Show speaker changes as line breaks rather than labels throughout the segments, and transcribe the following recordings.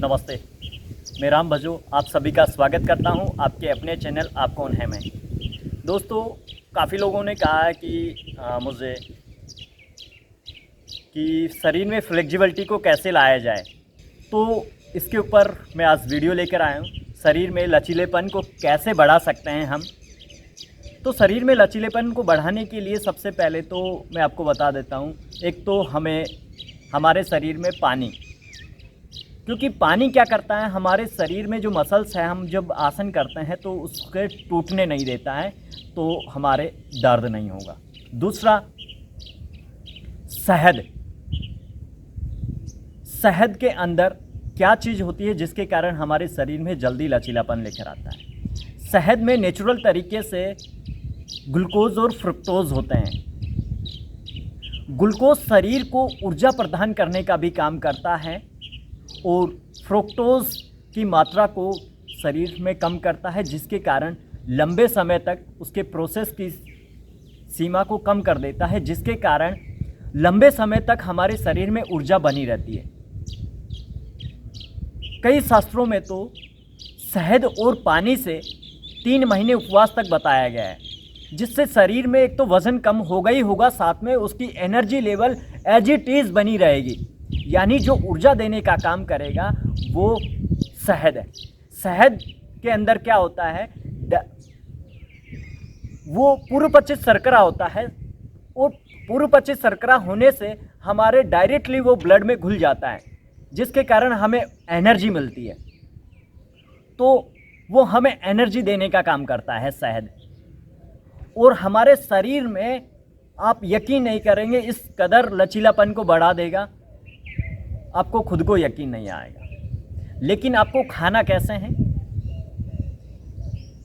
नमस्ते, मैं राम भजो आप सभी का स्वागत करता हूं आपके अपने चैनल आप कौन है मैं। दोस्तों, काफ़ी लोगों ने कहा है कि मुझे कि शरीर में फ्लेक्सिबिलिटी को कैसे लाया जाए, तो इसके ऊपर मैं आज वीडियो लेकर आया हूं। शरीर में लचीलेपन को कैसे बढ़ा सकते हैं हम। तो शरीर में लचीलेपन को बढ़ाने के लिए सबसे पहले तो मैं आपको बता देता हूं, एक तो हमें हमारे शरीर में पानी, क्योंकि पानी क्या करता है हमारे शरीर में जो मसल्स हैं, हम जब आसन करते हैं तो उसके टूटने नहीं देता है, तो हमारे दर्द नहीं होगा। दूसरा, शहद। शहद के अंदर क्या चीज़ होती है जिसके कारण हमारे शरीर में जल्दी लचीलापन लेकर आता है। शहद में नेचुरल तरीके से ग्लूकोज और फ्रुक्टोज होते हैं। ग्लूकोज शरीर को ऊर्जा प्रदान करने का भी काम करता है और फ्रुक्टोज की मात्रा को शरीर में कम करता है, जिसके कारण लंबे समय तक उसके प्रोसेस की सीमा को कम कर देता है, जिसके कारण लंबे समय तक हमारे शरीर में ऊर्जा बनी रहती है। कई शास्त्रों में तो शहद और पानी से 3 महीने उपवास तक बताया गया है, जिससे शरीर में एक तो वज़न कम होगा ही होगा, साथ में उसकी energy level as it is बनी रहेगी। यानी जो ऊर्जा देने का काम करेगा वो शहद है। शहद के अंदर क्या होता है, वो पूर्वपचित शर्करा होता है और पूर्वपचित शर्करा होने से हमारे डायरेक्टली वो ब्लड में घुल जाता है, जिसके कारण हमें एनर्जी मिलती है। तो वो हमें एनर्जी देने का काम करता है शहद। और हमारे शरीर में आप यकीन नहीं करेंगे, इस कदर लचीलापन को बढ़ा देगा, आपको खुद को यकीन नहीं आएगा। लेकिन आपको खाना कैसे है,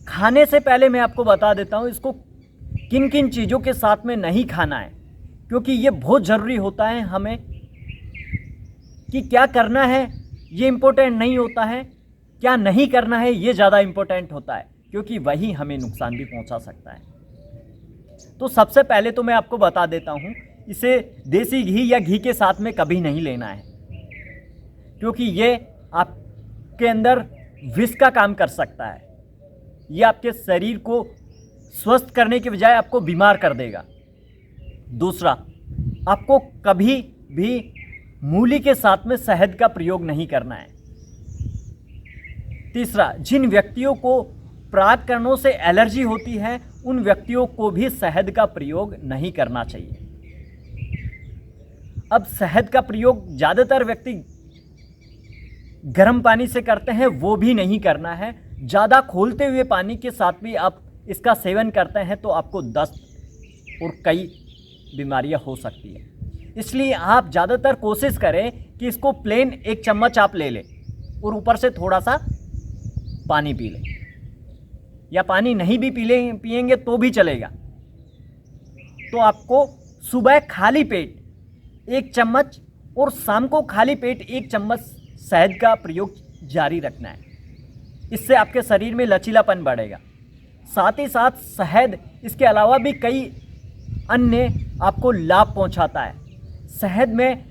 खाने से पहले मैं आपको बता देता हूँ इसको किन किन चीज़ों के साथ में नहीं खाना है, क्योंकि ये बहुत ज़रूरी होता है हमें कि क्या करना है ये इम्पोर्टेंट नहीं होता है, क्या नहीं करना है ये ज़्यादा इम्पोर्टेंट होता है, क्योंकि वही हमें नुकसान भी पहुंचा सकता है। तो सबसे पहले तो मैं आपको बता देता हूँ, इसे देसी घी या घी के साथ में कभी नहीं लेना है, क्योंकि ये आपके अंदर विष का काम कर सकता है। ये आपके शरीर को स्वस्थ करने के बजाय आपको बीमार कर देगा। दूसरा, आपको कभी भी मूली के साथ में शहद का प्रयोग नहीं करना है। तीसरा, जिन व्यक्तियों को परागकणों से एलर्जी होती है उन व्यक्तियों को भी शहद का प्रयोग नहीं करना चाहिए। अब शहद का प्रयोग ज़्यादातर व्यक्ति गर्म पानी से करते हैं, वो भी नहीं करना है। ज़्यादा खोलते हुए पानी के साथ भी आप इसका सेवन करते हैं तो आपको दस्त और कई बीमारियां हो सकती है। इसलिए आप ज़्यादातर कोशिश करें कि इसको प्लेन 1 चम्मच आप ले लें और ऊपर से थोड़ा सा पानी पी लें, या पानी नहीं भी पिएंगे तो भी चलेगा। तो आपको सुबह खाली पेट 1 चम्मच और शाम को खाली पेट 1 चम्मच शहद का प्रयोग जारी रखना है। इससे आपके शरीर में लचीलापन बढ़ेगा। साथ ही साथ शहद इसके अलावा भी कई अन्य आपको लाभ पहुंचाता है। शहद में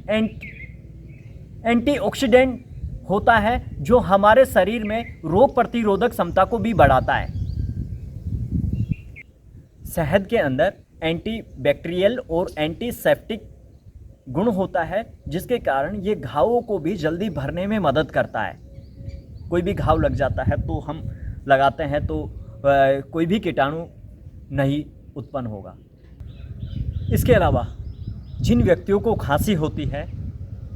एंटीऑक्सीडेंट होता है जो हमारे शरीर में रोग प्रतिरोधक क्षमता को भी बढ़ाता है। शहद के अंदर एंटीबैक्टीरियल और एंटीसेप्टिक गुण होता है, जिसके कारण ये घावों को भी जल्दी भरने में मदद करता है। कोई भी घाव लग जाता है तो हम लगाते हैं तो कोई भी कीटाणु नहीं उत्पन्न होगा। इसके अलावा जिन व्यक्तियों को खांसी होती है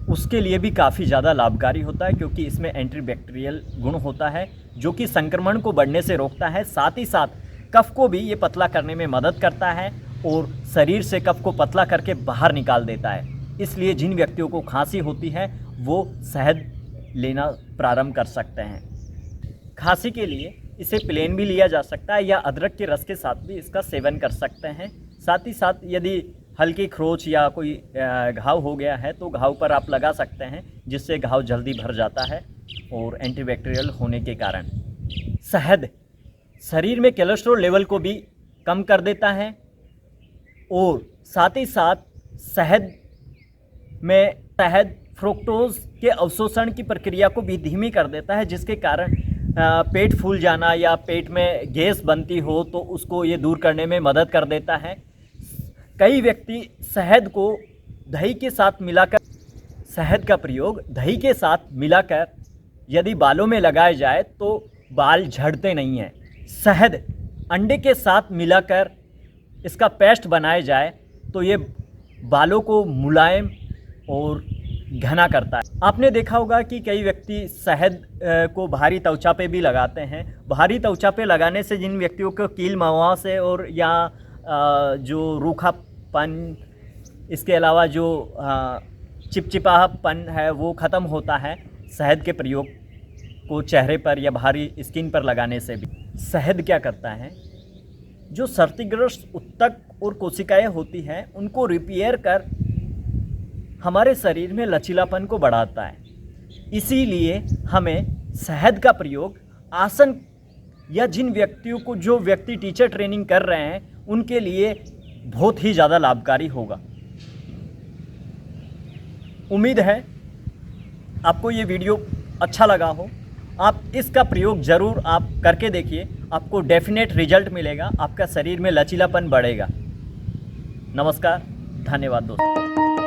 उसके लिए भी काफ़ी ज़्यादा लाभकारी होता है, क्योंकि इसमें एंटीबैक्टीरियल गुण होता है जो कि संक्रमण को बढ़ने से रोकता है। साथ ही साथ कफ को भी ये पतला करने में मदद करता है और शरीर से कफ को पतला करके बाहर निकाल देता है। इसलिए जिन व्यक्तियों को खांसी होती है वो शहद लेना प्रारंभ कर सकते हैं। खांसी के लिए इसे प्लेन भी लिया जा सकता है या अदरक के रस के साथ भी इसका सेवन कर सकते हैं। साथ ही साथ यदि हल्की खरोंच या कोई घाव हो गया है तो घाव पर आप लगा सकते हैं, जिससे घाव जल्दी भर जाता है और एंटीबैक्टीरियल होने के कारण। शहद शरीर में कोलेस्ट्रॉल लेवल को भी कम कर देता है और साथ ही साथ शहद फ्रुक्टोज के अवशोषण की प्रक्रिया को भी धीमी कर देता है, जिसके कारण पेट फूल जाना या पेट में गैस बनती हो तो उसको ये दूर करने में मदद कर देता है। कई व्यक्ति शहद को दही के साथ मिलाकर, शहद का प्रयोग दही के साथ मिलाकर यदि बालों में लगाया जाए तो बाल झड़ते नहीं हैं। शहद अंडे के साथ मिलाकर इसका पेस्ट बनाया जाए तो ये बालों को मुलायम और घना करता है। आपने देखा होगा कि कई व्यक्ति शहद को भारी त्वचा पे भी लगाते हैं। भारी त्वचा पे लगाने से जिन व्यक्तियों को कील मुहासे और या जो रूखापन, इसके अलावा जो चिपचिपापन है वो ख़त्म होता है शहद के प्रयोग को चेहरे पर या भारी स्किन पर लगाने से भी। शहद क्या करता है, जो क्षतिग्रस्त ऊतक और कोशिकाएं होती हैं उनको रिपेयर कर हमारे शरीर में लचीलापन को बढ़ाता है। इसीलिए हमें शहद का प्रयोग आसन या जिन व्यक्तियों को, जो व्यक्ति टीचर ट्रेनिंग कर रहे हैं उनके लिए बहुत ही ज़्यादा लाभकारी होगा। उम्मीद है आपको ये वीडियो अच्छा लगा हो। आप इसका प्रयोग ज़रूर आप करके देखिए, आपको डेफिनेट रिजल्ट मिलेगा, आपका शरीर में लचीलापन बढ़ेगा। नमस्कार, धन्यवाद दोस्तों।